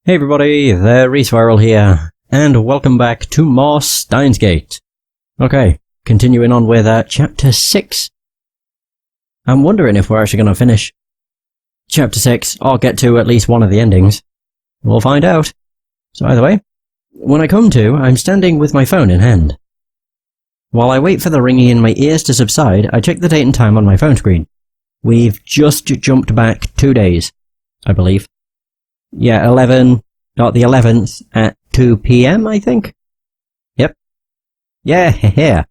Hey everybody, the Respiral here, and welcome back to more Steins. Okay, continuing on with Chapter 6. I'm wondering if we're actually going to finish Chapter 6, or get to at least one of the endings. We'll find out. So either way, when I come to, I'm standing with my phone in hand. While I wait for the ringing in my ears to subside, I check the date and time on my phone screen. We've just jumped back 2 days, I believe. Yeah, the 11th at 2 PM, I think? Yep. Yeah,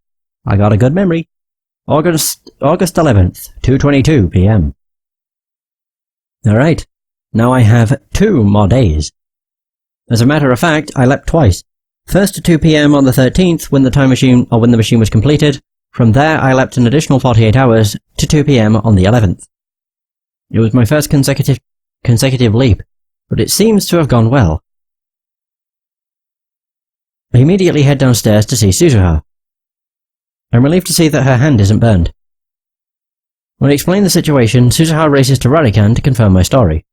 I got a good memory. August 11th, 2:22 PM. Alright, now I have 2 more days. As a matter of fact, I leapt twice. First at 2 PM on the 13th when the machine was completed. From there I leapt an additional 48 hours to 2 PM on the 11th. It was my first consecutive leap, but it seems to have gone well. I immediately head downstairs to see Sousa. I'm relieved to see that her hand isn't burned. When I explain the situation, Sousa races to Rarikan to confirm my story.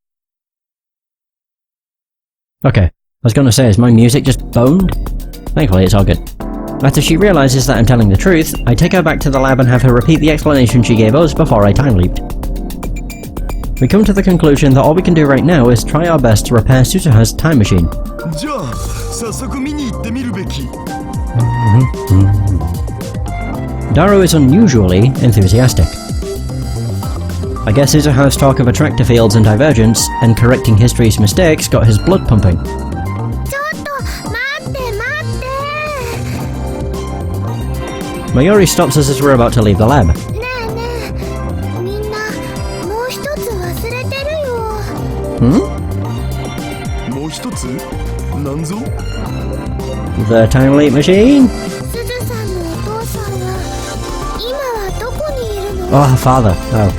Okay, I was gonna say, is my music just boned? Thankfully it's all good. After she realizes that I'm telling the truth, I take her back to the lab and have her repeat the explanation she gave us before I time leaped. We come to the conclusion that all we can do right now is try our best to repair Sousa's time machine. Daru is unusually enthusiastic. I guess Sousa's talk of attractor fields and divergence and correcting history's mistakes got his blood pumping. Mayuri stops us as we're about to leave the lab. The time leap machine? Oh, her father. Oh.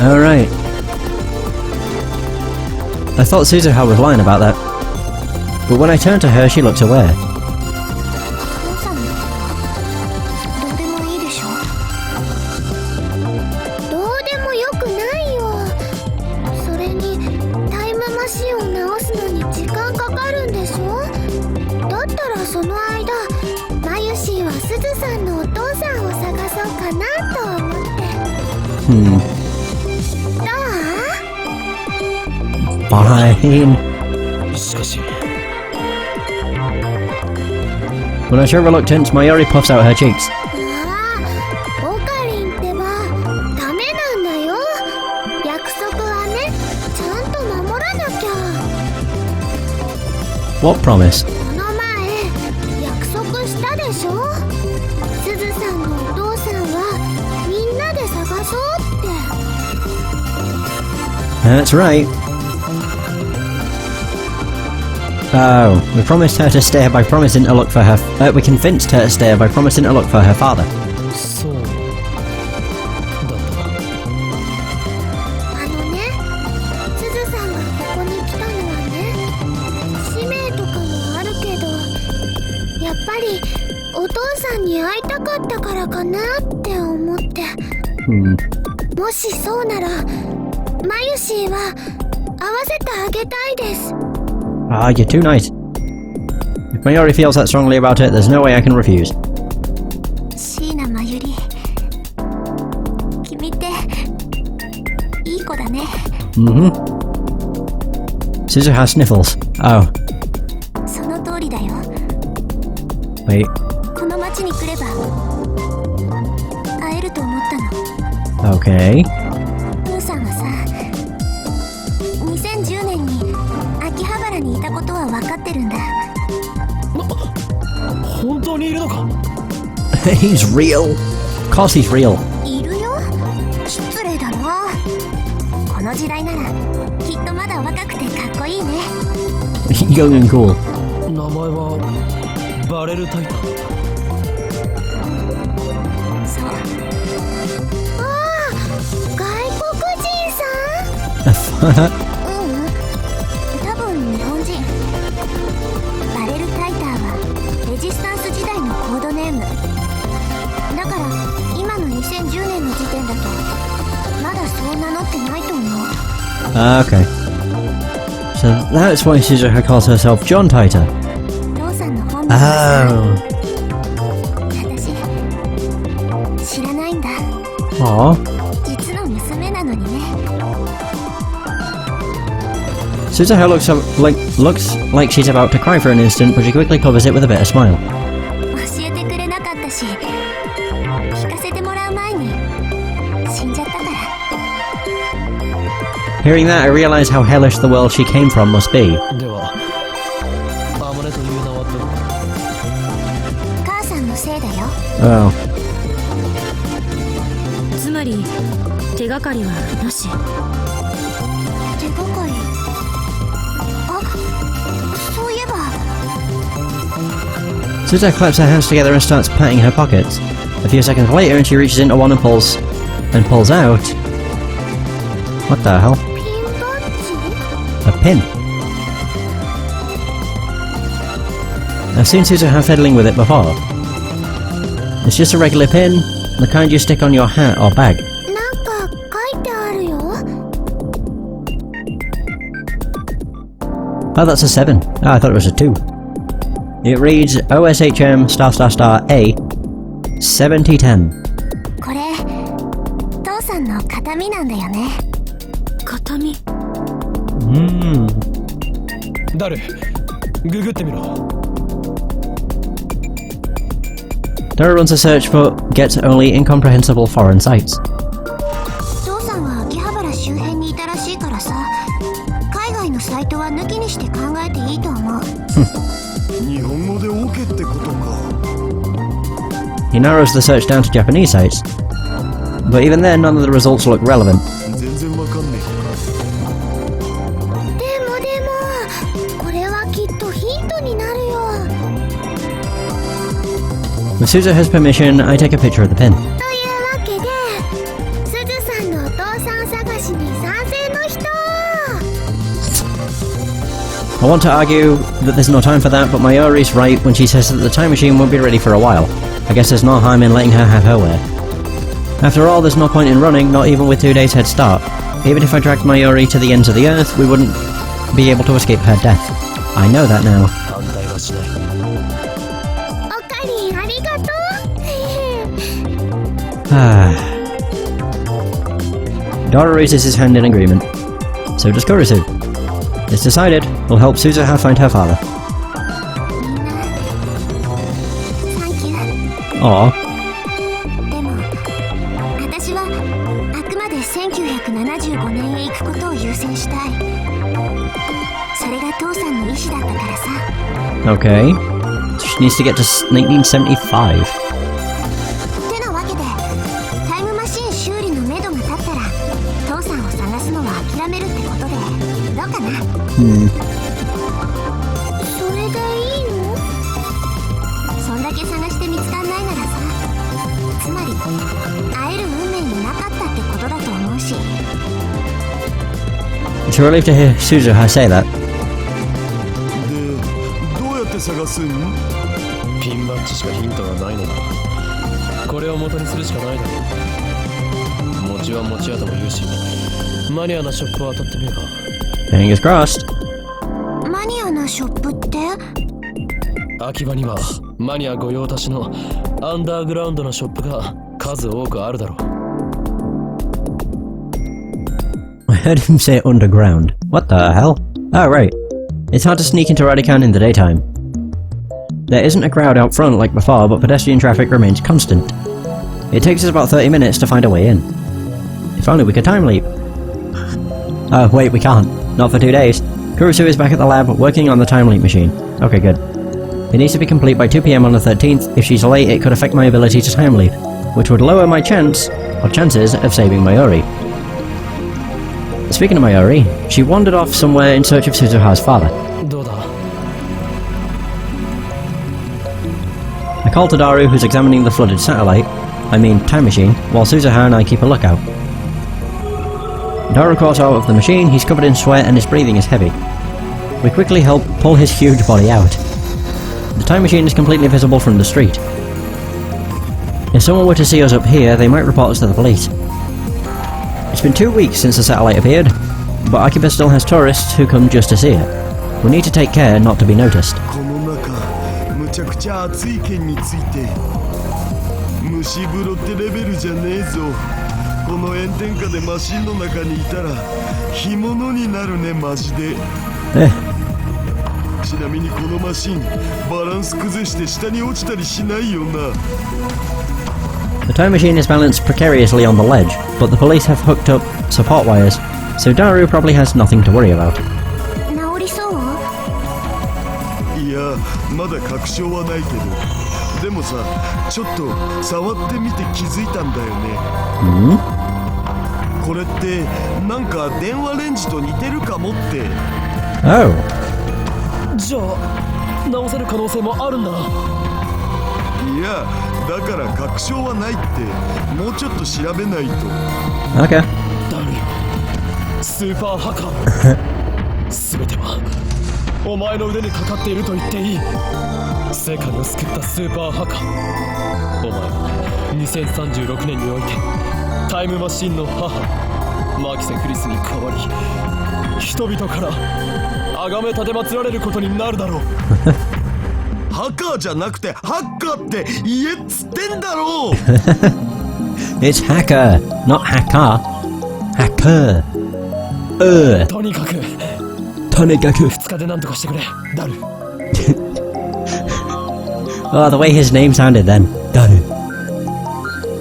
Alright. I thought Sousa was lying about that. But when I turned to her, she looked away. Fine. When I show reluctance, Mayuri puffs out her cheeks. What promise? That's right. Oh, we promised her to stay by promising to look for her. We convinced her to stay by promising to look for her father. Ah, you're too nice. If Mayuri feels that strongly about it, there's no way I can refuse. Sousa has sniffles. Oh. Wait. Okay. He's real. Of course he's real. Young and cool. Okay. So that's why Sousa calls herself John Tighter. Oh. Aww. Sousa looks like she's about to cry for an instant, but she quickly covers it with a bitter smile. Hearing that, I realise how hellish the world she came from must be. Oh. Sousa claps her hands together and starts patting her pockets. A few seconds later, and she reaches into one and pulls out. What the hell? A pin. I've seen Sousa fiddling with it before. It's just a regular pin, the kind you stick on your hat or bag. Oh, that's a 7. Oh, I thought it was a 2. It reads OSHM **A 7010. Dora runs a search but gets only incomprehensible foreign sights. He narrows the search down to Japanese sites, but even then none of the results look relevant. With Sousa's permission, I take a picture of the pin. I want to argue that there's no time for that, but Mayori's right when she says that the time machine won't be ready for a while. I guess there's no harm in letting her have her way. After all, there's no point in running, not even with 2 days head start. Even if I dragged Mayori to the ends of the earth, we wouldn't be able to escape her death. I know that now. Dora raises his hand in agreement. So does Kurisu. It's decided. We'll help Sousa find her father. Aww. Okay. She needs to get to 1975. It's a relief to hear Sousa say that. Fingers crossed. 秋葉にはマニア御用達のアンダーグラウンドのショップが数多くあるだろう。I heard him say underground. What the hell? Oh right. It's hard to sneak into Radican in the daytime. There isn't a crowd out front like before, but pedestrian traffic remains constant. It takes us about 30 minutes to find a way in. If only we could time leap. Oh wait, we can't. Not for 2 days. Kurisu is back at the lab working on the time leap machine. Okay, good. It needs to be complete by 2 PM on the 13th. If she's late, it could affect my ability to time leap, which would lower my chances of saving Mayori. Speaking of Mayori, she wandered off somewhere in search of Suzuha's father. I call Tadaru, who's examining the flooded time machine, while Sousa and I keep a lookout. Daru crawls out of the machine, he's covered in sweat and his breathing is heavy. We quickly help pull his huge body out. The time machine is completely visible from the street. If someone were to see us up here, they might report us to the police. It's been 2 weeks since the satellite appeared. but Makeba still has tourists who come just to see it. We need to take care not to be noticed. この中むちゃくちゃ熱い件について蒸し風呂ってレベルじゃねえぞ。この炎天下でマシンの中にいたら干物になるねマジで。ちなみにこのマシンバランス崩して下に落ちたりしないよな。 The time machine is balanced precariously on the ledge, but the police have hooked up support wires, so Daru probably has nothing to worry about. 治りそう？いやまだ確証はないけど、でもさちょっと触ってみて気づいたんだよね。これってなんか電話レンジと似てるかもって。 Oh. じゃあ直せる可能性もあるんだな。いやだから確証はないってもうちょっと調べないと。 Okay. ダルスーパーハカー全てはお前の腕にかかっていると言っていい。世界を救ったスーパーハカー、お前は2036年においてタイムマシンの母マキセ・クリスに代わり人々から崇め立てまつられることになるだろう。ハッカーじゃなくてハッカーって言えっつってんだろう。It's hacker, not hacker. Hacker. とにかく2日で何とかしてくれダル。Oh, the way his name sounded then. Daru.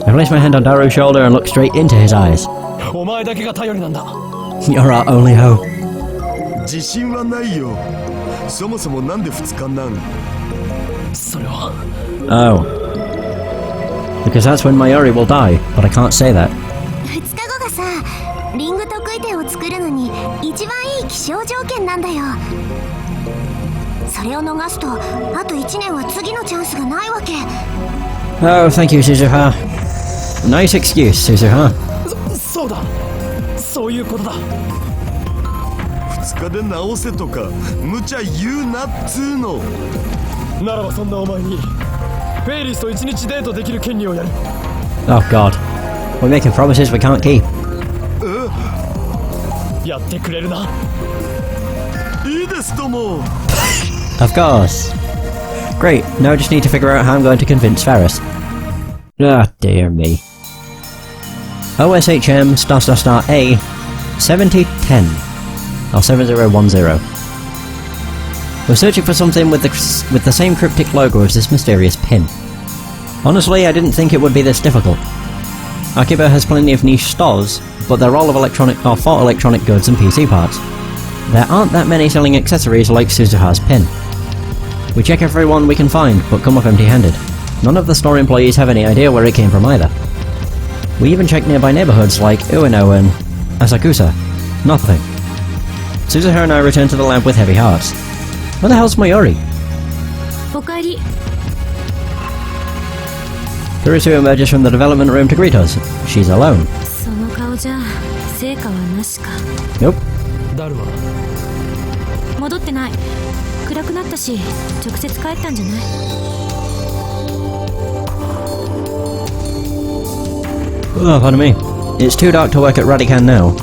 I place my hand on Daru's shoulder and look straight into his eyes. お前だけが頼りなんだ。 You're our only hope. 自信はないよ。そもそもなんで2日なん？それは Oh. Because that's when Mayuri will die, but I can't say that. 2日後がさ、リング特異点を作るのに一番いい気象条件なんだよ。それを逃すとあと1年は次のチャンスがないわけ。 Oh, thank you, Suzuha. Nice excuse, Suzuha. そうだそういうことだ。2日で直せとか無茶言うなっつーの。ならばそんなお前にフェイリスと1日デートできる権利をやる。 Oh god. We're making promises we can't keep. やってくれるな。いいですとも。 Of course. Great, now I just need to figure out how I'm going to convince Ferris. Ah, dear me. OSHM **A 7010 or 7010. We're searching for something with the same cryptic logo as this mysterious pin. Honestly, I didn't think it would be this difficult. Makeba has plenty of niche stores, but they're all of for electronic goods and PC parts. There aren't that many selling accessories like Suzuha's pin. We check everyone we can find, but come up empty-handed. None of the store employees have any idea where it came from either. We even check nearby neighborhoods like Ueno and Asakusa. Nothing. Suzuha and I return to the lab with heavy hearts. Where the hell's Mayuri? おかえり。 Kurusu emerges from the development room to greet us. She's alone. その顔じゃ成果はなしか。 Nope. ダルは戻ってない。暗くなったし直接帰ったんじゃない？ Oh, pardon me. It's too dark to work at Radican now.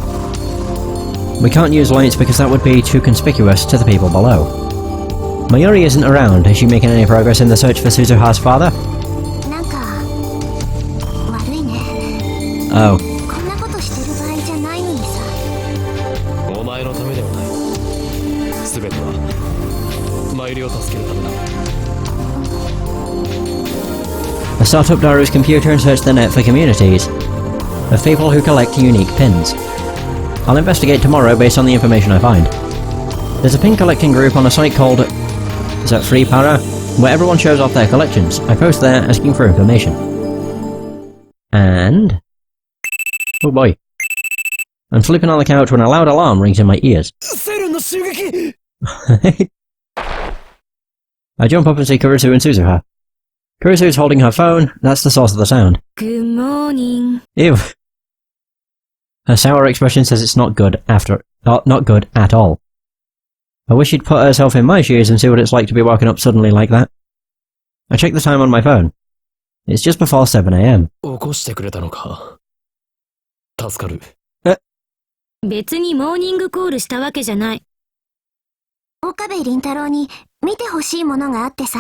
We can't use lights because that would be too conspicuous to the people below. Mayuri isn't around. Is she making any progress in the search for Suzuha's father? なんか悪いね。 Oh. こんなことしてる場合じゃないのにさ。お前のためではない。全てはマユリを助けるためだ。 I start up Daru's computer and search the net for communities of people who collect unique pins. I'll investigate tomorrow based on the information I find. There's a pin collecting group on a site called... is that Free Para? Where everyone shows off their collections. I post there asking for information. And... oh boy. I'm sleeping on the couch when a loud alarm rings in my ears. セルの襲撃。 I jump up and see Kurusu and Suzuha. Kurusu's holding her phone. That's the source of the sound. Good morning. Ew. Her sour expression says it's not good not good at all. I wish she'd put herself in my shoes and see what it's like to be woken up suddenly like that. I check the time on my phone. It's just before 7 a.m. 起こしてくれたのか。助かる。別にモーニングコールしたわけじゃない。岡部倫太郎に見てほしいものがあってさ、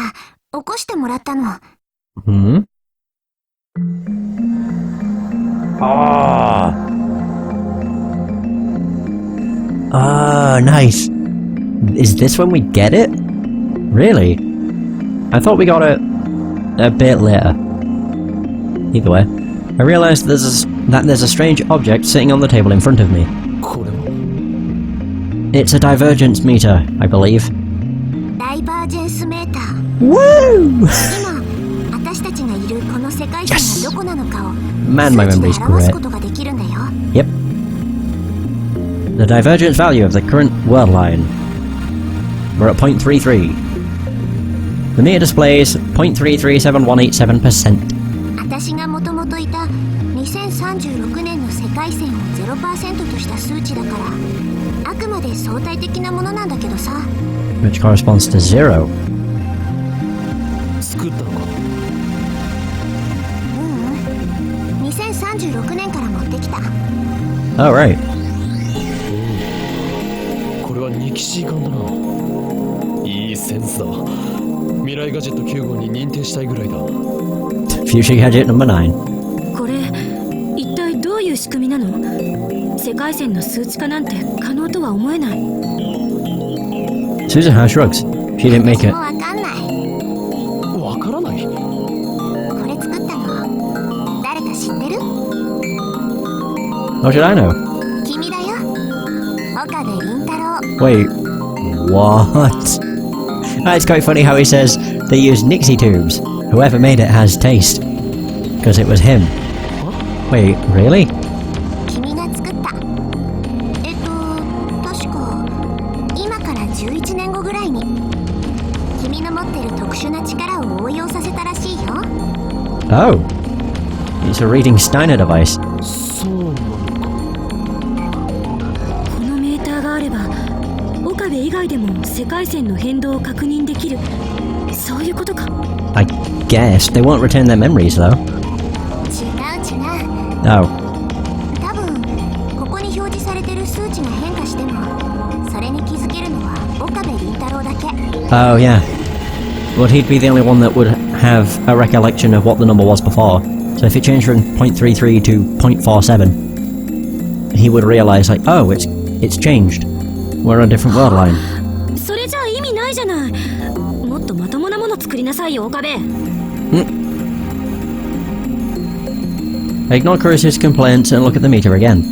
起こしてもらったの。Hmm? Ah, nice. Is this when we get it? Really? I thought we got it a bit later. Either way, I realized that there's a strange object sitting on the table in front of me. これは It's a divergence meter, I believe. ダイバージェンスメーター。 Woo! 今、私たちがいるこの世界線がどこなのかを Man, my 数値 memory's で表す great. ことができるんだよ。 Yep. The divergence value of the current world line. We're at 0.33. The meter displays 0.337187%. 私がもともといた2036年の世界線を 0% とした数値だから、あくまで相対的なものなんだけどさ。 Which corresponds to 0. 作ったのか。2036年から持ってきた。 Oh, right. これはニキシー管だな。いいセンスだ。未来ガジェット9号に認定したいぐらいだ。 Future gadget number 9. これ、一体どういう仕組みなの？世界線の数値化なんて可能とは思えない。Sousa shrugs. She didn't make 私 it. もわかんない。わからない。これ作ったの誰か知ってる？ How should I know? 君だよ。岡部倫太郎。 Wait. What? It's quite funny how he says they use Nixie tubes. Whoever made it has taste. Because it was him. Wait, really? 君が作った。確か今から11年後ぐらいに君の持ってる特殊な力を応用させたらしいよ。 Oh. It's a reading Steiner device. そうなのか。このメーターがあれば、岡部以外でも世界線の変動を確認できる。そういうことか。I guess. They won't return their memories, though. 違う。 Oh. 多分ここに表示されてる数値が変化してもそれに気づけるのは岡部倫太郎だけ。 Oh, yeah. Well, he'd be the only one that would have a recollection of what the number was before. So if it changed from 0.33 to 0.47, he would realize, like, oh, it's changed. We're on a different world line. それじゃあ意味ないじゃない。もっとまともなもの作りなさいよ、岡部。I ignore Carissa's complaints and look at the meter again.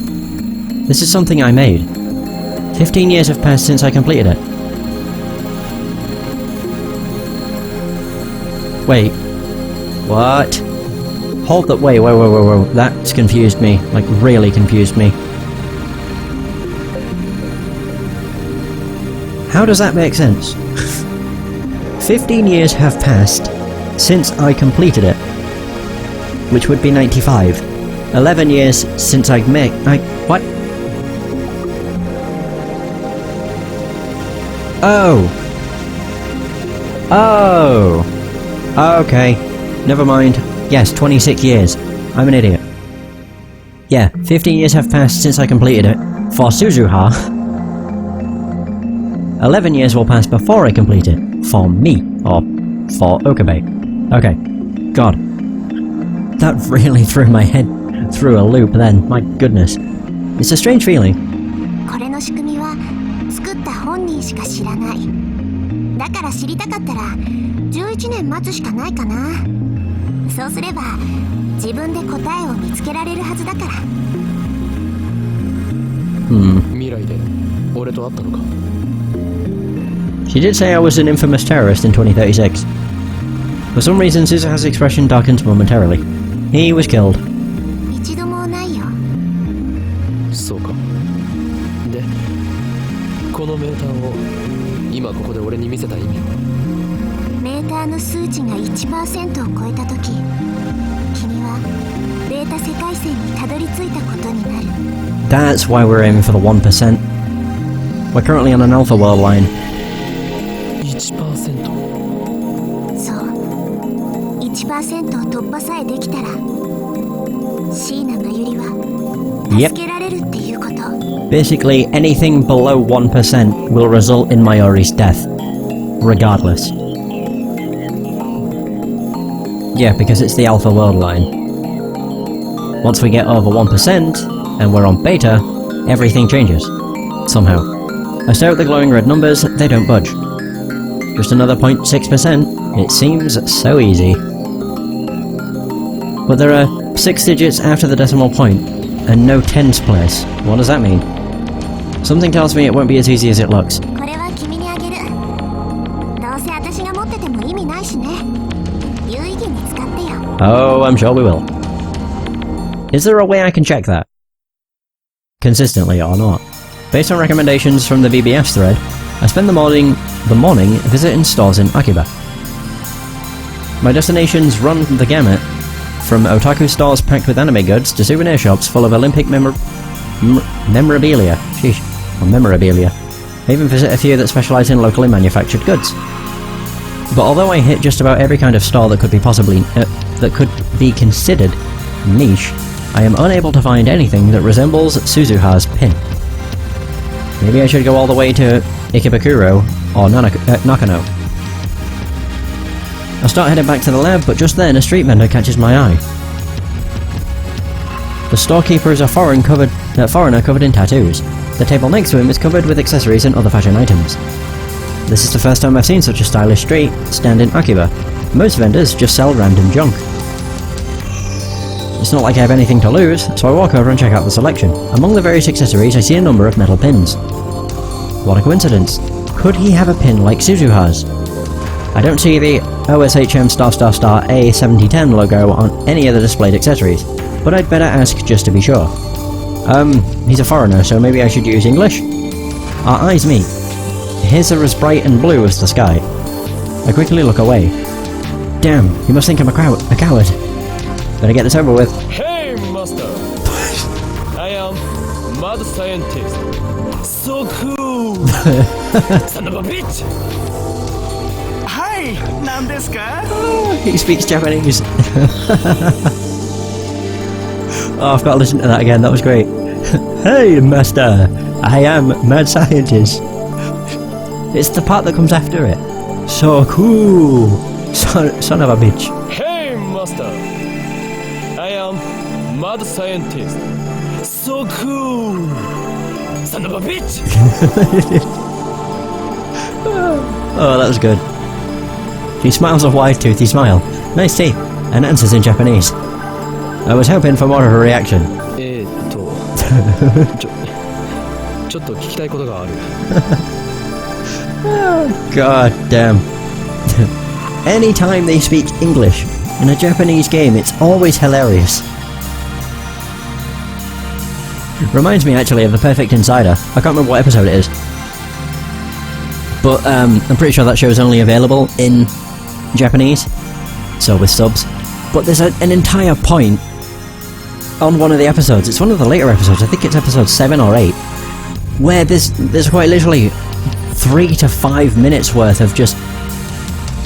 This is something I made. 15 years have passed since I completed it. Wait. What? Hold that. Wait. That's confused me. Like, really confused me. How does that make sense? 15 years have passed since I completed it. Which would be 95. 11 years since what? Oh. Okay. Never mind. Yes, 26 years. I'm an idiot. Yeah, 15 years have passed since I completed it. For Suzuha. 11 years will pass before I complete it. For me. Or for Okabe. Okay. God. That really threw my head through a loop then. My goodness. It's a strange feeling. これの仕組みは作った本人しか知らない。だから知りたかったら11年待つしかないかな。そうすれば自分で答えを見つけられるはずだから。未来で俺と会ったのか。 She did say I was an infamous terrorist in 2036. For some reason, Sousa's expression darkens momentarily. He was killed. 一度もないよ。そうか。で、このメーターを今ここで俺に見せた意味は。メーターの数値が 1% を超えた時、君はベータ世界線にたどり着いたことになる。 That's why we're aiming for the 1%. We're currently on an alpha world line. 1%。そう。1% を突破さえできたら、椎名真由里は Yep. 助けられるっていうこと。 Basically, anything below 1% will result in Mayori's death. Regardless. Yeah, because it's the alpha world line. Once we get over 1%, and we're on beta, everything changes. Somehow. I stare at the glowing red numbers, they don't budge. Just another 0.6%, it seems so easy. But there are 6 digits after the decimal point, and no tens place. What does that mean? Something tells me it won't be as easy as it looks. これは君にあげる。どうせ私が持ってても意味ないしね。有意義に使ってよ。 Oh, I'm sure we will. Is there a way I can check that? Consistently or not? Based on recommendations from the BBS thread, I spend the morning visiting stores in Makeba. My destinations run the gamut, from otaku stores packed with anime goods to souvenir shops full of Olympic memorabilia. Sheesh. Or memorabilia. I even visit a few that specialise in locally manufactured goods. But although I hit just about every kind of store that could be considered niche, I am unable to find anything that resembles Suzuha's pin. Maybe I should go all the way to Ikebukuro or Nakano. I start heading back to the lab, but just then a street vendor catches my eye. The storekeeper is a foreigner covered in tattoos. The table next to him is covered with accessories and other fashion items. This is the first time I've seen such a stylish street stand in Makeba. Most vendors just sell random junk. It's not like I have anything to lose, so I walk over and check out the selection. Among the various accessories I see a number of metal pins. What a coincidence. Could he have a pin like Suzuha's? I don't see the OSHM ***A7010 logo on any of the displayed accessories, but I'd better ask just to be sure. He's a foreigner, so maybe I should use English? Our eyes meet. His are as bright and blue as the sky. I quickly look away. Damn, he must think I'm a coward. Better get this over with. Hey, master! I am mad scientist. So cool! Son of a bitch! Hi, 何ですか? He speaks Japanese. Oh, I've got to listen to that again, that was great. Hey, master! I am mad scientist. It's the part that comes after it. So cool! Son of a bitch. Hey, master! I am mad scientist. So cool! Son of a bitch! Oh, that was good. He smiles a wide-toothy smile. Nice teeth. And answers in Japanese. I was hoping for more of a reaction. ちょっと聞きたいことがある。God damn. Anytime they speak English in a Japanese game, it's always hilarious. Reminds me actually of The Perfect Insider. I can't remember what episode it is. But I'm pretty sure that show is only available in Japanese, so with subs. But there's an entire point on one of the episodes, it's one of the later episodes, I think it's episode 7 or 8, where there's quite literally 3 to 5 minutes worth of just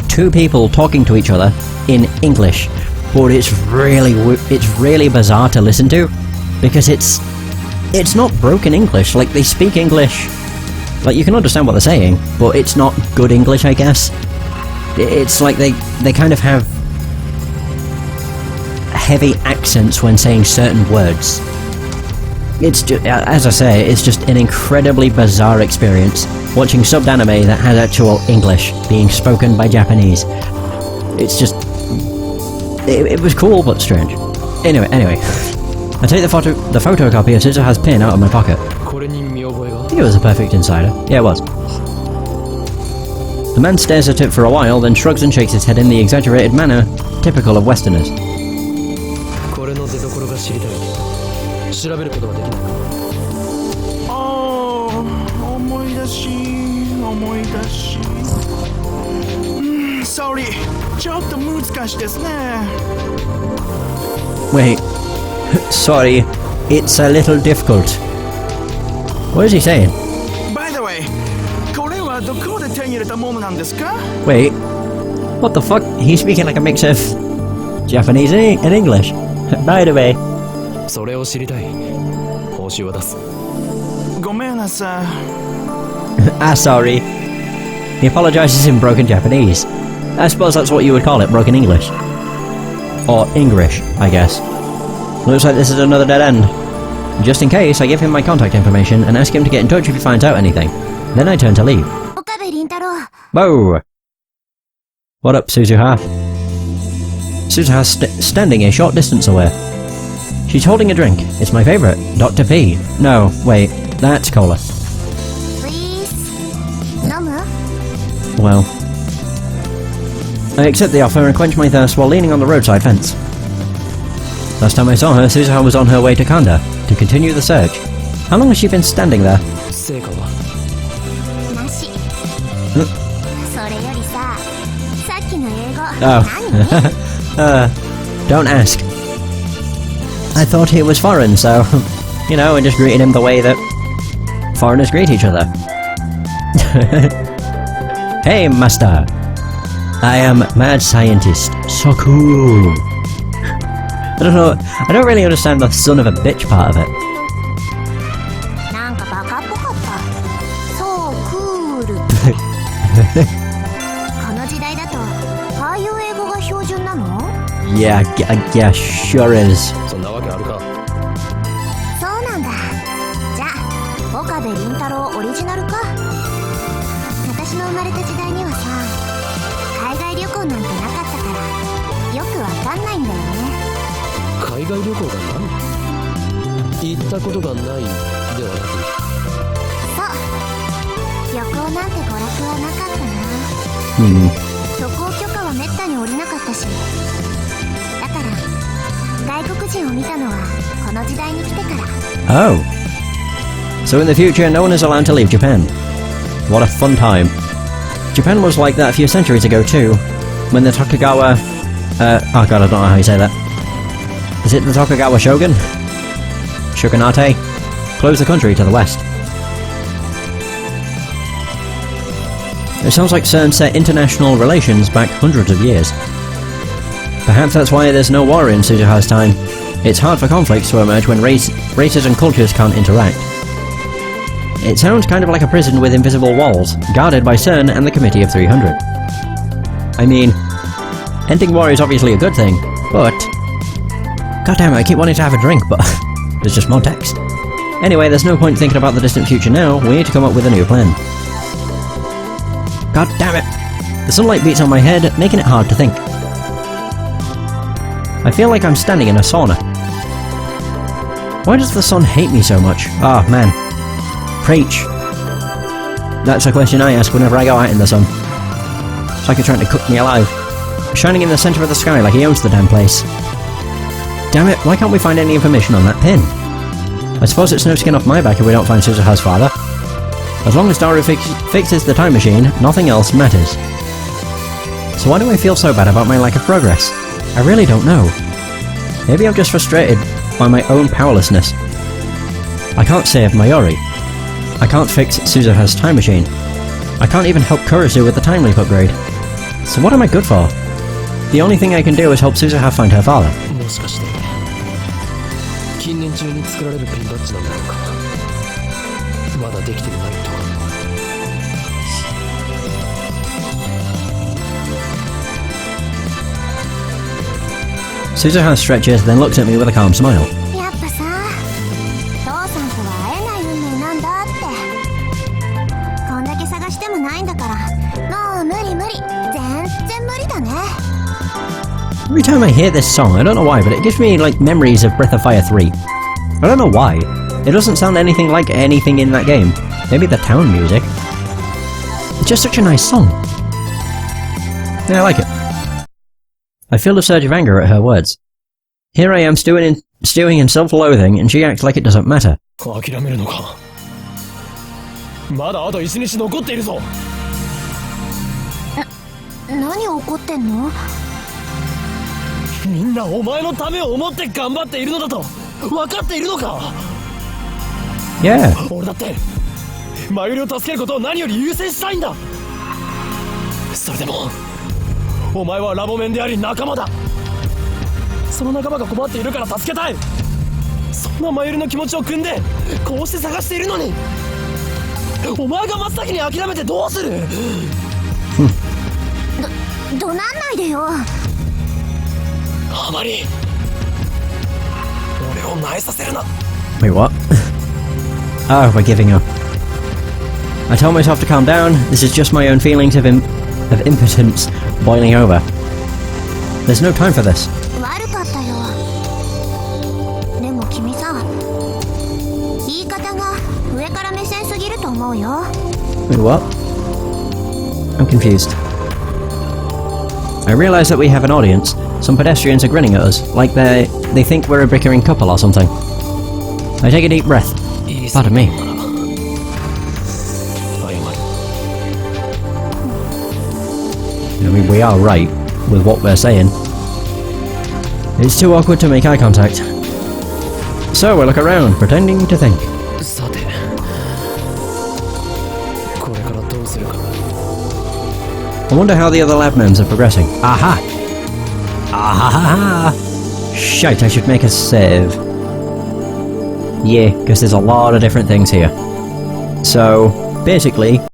two people talking to each other in English, but it's really bizarre to listen to, because it's not broken English. Like, they speak English, like, you can understand what they're saying, but it's not good English, I guess. It's like they kind of have heavy accents when saying certain words. It's just, as I say, it's just an incredibly bizarre experience watching subbed anime that has actual English being spoken by Japanese. It's just, it was cool but strange. Anyway, I take the photocopy of Suzuha's pin out of my pocket. I think it was a Perfect Insider. Yeah, it was. The man stares at it for a while, then shrugs and shakes his head in the exaggerated manner typical of Westerners. これの出所が知りたい。調べることができないか。思い出し。Sorry, ちょっと難しいですね。Wait. Sorry, it's a little difficult. What is he saying? By the way, これはどこで手に入れたものなんですか? Wait. What the fuck? He's speaking like a mix of Japanese and English. By the way. それを知りたい。しは出す。ごめんなさい。Ah, sorry. He apologizes in broken Japanese. I suppose that's what you would call it, broken English. Or English, I guess. Looks like this is another dead end. Just in case, I give him my contact information and ask him to get in touch if he finds out anything. Then I turn to leave. 岡部倫太郎。 Whoa! What up, Suzuha? Suzuha's standing a short distance away. She's holding a drink. It's my favourite, Dr. P. No, wait, that's cola. Please. 飲む？ Well, I accept the offer and quench my thirst while leaning on the roadside fence. Last time I saw her, Suzuha was on her way to Kanda to continue the search. How long has she been standing there? 成果はなし。それよりさ、さっきの英語、Oh. 何？ Don't ask. I thought he was foreign, so, you know, I just greeted him the way that foreigners greet each other. Hey, master. I am mad scientist. So cool. I don't know, I don't really understand the son of a bitch part of it. なんかバカっぽかった。そうクール。この時代だと、ああいう英語が標準なの？ Yeah, yeah, sure is. そんなわけあるか。そうなんだ。じゃあ、岡部倫太郎オリジナルか。私の生まれた時代にはさ、海外旅行なんてなかったから、よくわかんないんだよね。海外旅行が何？行ったことがないではなく。そう。旅行なんて娯楽はなかったな。渡航許可はめったに下りなかったし。だから、外国人を見たのはこの時代に来てから。Oh. So in the future, no one is allowed to leave Japan. What a fun time. Japan was like that a few centuries ago too, when the Tokugawa... oh god, I don't know how you say that. Is it the Tokugawa Shogun? Shogunate? Closed the country to the west. It sounds like CERN set international relations back hundreds of years. Perhaps that's why there's no war in Suzuha's time. It's hard for conflicts to emerge when races and cultures can't interact. It sounds kind of like a prison with invisible walls, guarded by CERN and the Committee of 300. I mean, ending war is obviously a good thing, but... God damn it, I keep wanting to have a drink, but there's just more text. Anyway, there's no point thinking about the distant future now, we need to come up with a new plan. God damn it! The sunlight beats on my head, making it hard to think. I feel like I'm standing in a sauna. Why does the sun hate me so much? Oh man. Preach. That's a question I ask whenever I go out in the sun. It's like he's trying to cook me alive. Shining in the centre of the sky like he owns the damn place. Damn it, why can't we find any information on that pin? I suppose it's no skin off my back if we don't find Suzuha's father. As long as Daru fixes the time machine, nothing else matters. So why do I feel so bad about my lack of progress? I really don't know. Maybe I'm just frustrated by my own powerlessness. I can't save Mayori. I can't fix Suzuha's time machine. I can't even help Kurisu with the time leap upgrade. So what am I good for? The only thing I can do is help Suzuha find her father. もしかして近年中に作られるピンバッジなんだろうか。まだできていないとは。Suzuha stretches, then looks at me with a calm smile. やっぱさ、父さんとは会えない運命なんだって。こんだけ探してもないんだから、もう無理無理。全然無理だね。Every time I hear this song, I don't know why, but it gives me, like, memories of Breath of Fire 3. I don't know why. It doesn't sound anything like anything in that game. Maybe the town music. It's just such a nice song. Yeah, I like it. I feel a surge of anger at her words. Here I am stewing in self-loathing, and she acts like it doesn't matter. 諦めるのか。まだあと1日残っているぞ。何怒ってんの？みんなお前のためを思って頑張っているのだと分かっているのか。Yeah. 俺だってマユリを助けることを何より優先したいんだ。それでもお前はラボメンであり仲間だ。その仲間が困っているから助けたい。そんなマユリの気持ちを汲んでこうして探しているのに、お前が真っ先に諦めてどうする。怒鳴んないでよ。あまり俺を萎えさせるな。 Wait, what? Oh, we're giving up. I told myself to calm down. This is just my own feelings of impotence boiling over. There's no time for this. 悪かったよ。でも君さ、言い方が上から目線すぎると思うよ。 Wait, what? I'm confused. I realize that we have an audience. Some pedestrians are grinning at us, like they think we're a bickering couple or something. I take a deep breath. Pardon me. I mean, we are right with what we're saying. It's too awkward to make eye contact. So we look around, pretending to think. さて、これからどうするか。 I wonder how the other lab members are progressing. Aha! Aha! Shite, I should make a save. Yeah, because there's a lot of different things here. So, basically,